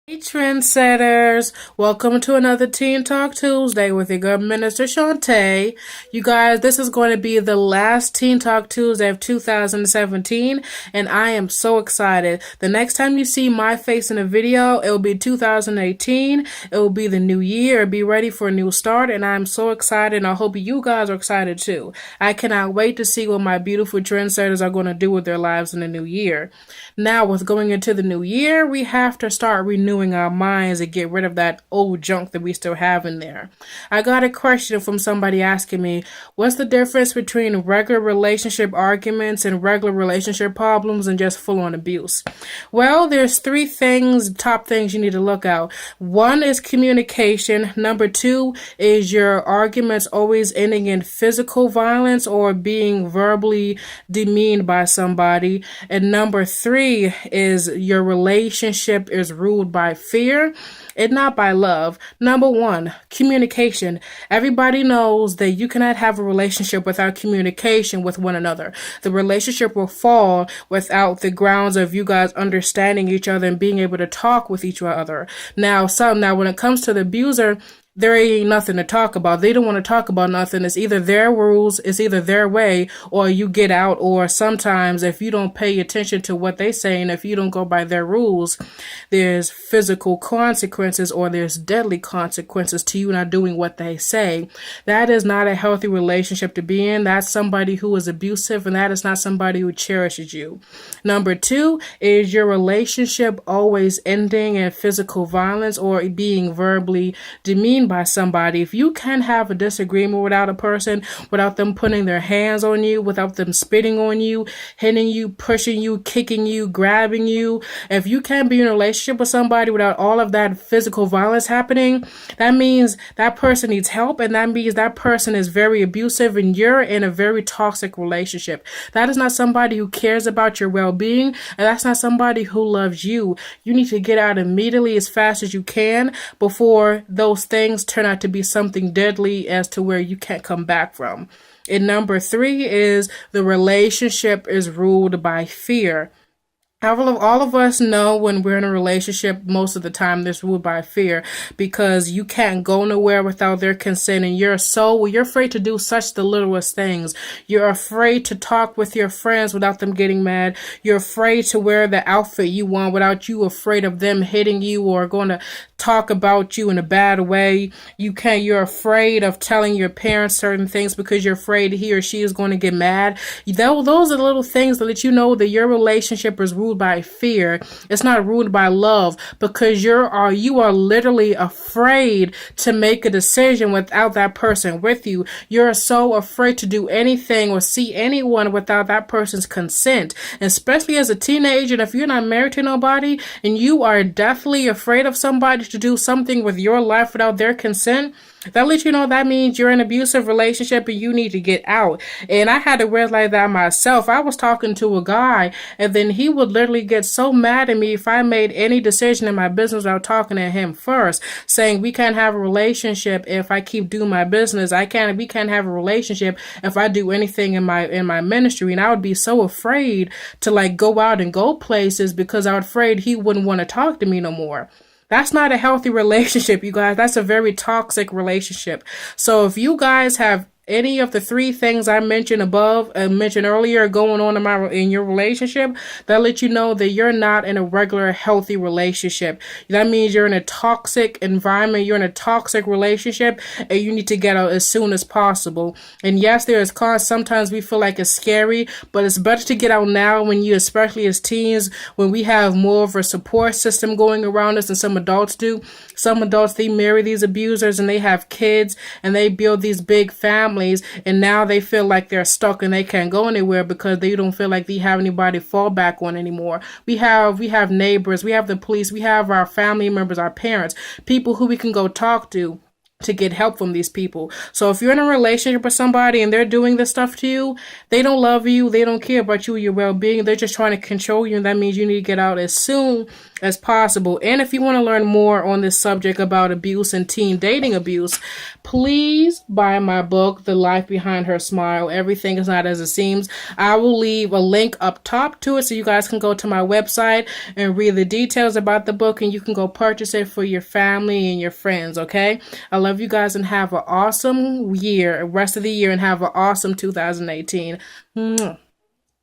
Hey trendsetters, welcome to another Teen Talk Tuesday with your girl Minister Shantae. You guys, this is going to be the last Teen Talk Tuesday of 2017 and I am so excited. The next time you see my face in a video, it will be 2018. It will be the new year. Be ready for a new start and I'm so excited and I hope you guys are excited too. I cannot wait to see what my beautiful trendsetters are going to do with their lives in the new year. Now, with going into the new year, we have to start renewing our minds and get rid of that old junk that we still have in there. I got a question from somebody asking me, what's the difference between regular relationship arguments and regular relationship problems and just full-on abuse? Well, there's three things, top things you need to look out. One is communication. Number two is your arguments always ending in physical violence or being verbally demeaned by somebody. And number three is your relationship is ruled by fear and not by love. Number one, communication. Everybody knows that you cannot have a relationship without communication with one another. The relationship will fall without the grounds of you guys understanding each other and being able to talk with each other. Now when it comes to the abuser, there ain't nothing to talk about. They don't want to talk about nothing. It's either their rules, it's either their way, or you get out, or sometimes if you don't pay attention to what they say and if you don't go by their rules, there's physical consequences or there's deadly consequences to you not doing what they say. That is not a healthy relationship to be in. That's somebody who is abusive and that is not somebody who cherishes you. Number two is your relationship always ending in physical violence or being verbally demeaned by somebody. If you can have a disagreement without a person, without them putting their hands on you, without them spitting on you, hitting you, pushing you, kicking you, grabbing you, if you can't be in a relationship with somebody without all of that physical violence happening, that means that person needs help and that means that person is very abusive and you're in a very toxic relationship. That is not somebody who cares about your well-being and that's not somebody who loves you. You need to get out immediately as fast as you can before those things turn out to be something deadly as to where you can't come back from. And number three is the relationship is ruled by fear. All of us know when we're in a relationship, most of the time there's ruled by fear because you can't go nowhere without their consent and you're afraid to do such the littlest things. You're afraid to talk with your friends without them getting mad. You're afraid to wear the outfit you want without you afraid of them hitting you or going to talk about you in a bad way. You're afraid of telling your parents certain things because you're afraid he or she is going to get mad. Those are the little things that let you know that your relationship is ruled by fear. It's not ruled by love because you are literally afraid to make a decision without that person with you. You're so afraid to do anything or see anyone without that person's consent. And especially as a teenager, and if you're not married to nobody and you are definitely afraid of somebody to do something with your life without their consent, that lets you know that means you're in an abusive relationship and you need to get out. And I had to realize that myself. I was talking to a guy and then he would literally get so mad at me if I made any decision in my business without talking to him first, saying we can't have a relationship if I keep doing my business. We can't have a relationship if I do anything in my ministry. And I would be so afraid to go out and go places because I was afraid he wouldn't want to talk to me no more. That's not a healthy relationship, you guys. That's a very toxic relationship. So if you guys have any of the three things I mentioned earlier going on in your relationship, that let you know that you're not in a regular healthy relationship. That means you're in a toxic environment, you're in a toxic relationship, and you need to get out as soon as possible. And yes, there is cause. Sometimes we feel like it's scary, but it's better to get out now especially as teens, when we have more of a support system going around us than some adults do. Some adults, they marry these abusers and they have kids and they build these big families. And now they feel like they're stuck and they can't go anywhere because they don't feel like they have anybody to fall back on anymore. We have neighbors, we have the police, we have our family members, our parents, people who we can go talk to get help from these people. So if you're in a relationship with somebody and they're doing this stuff to you, they don't love you, they don't care about you, your well-being, they're just trying to control you, and that means you need to get out as soon as possible. And if you want to learn more on this subject about abuse and teen dating abuse, please buy my book, The Life Behind Her Smile. Everything is not as it seems. I will leave a link up top to it so you guys can go to my website and read the details about the book, and you can go purchase it for your family and your friends, okay? I love you guys and have an awesome rest of the year, and have an awesome 2018. Mwah.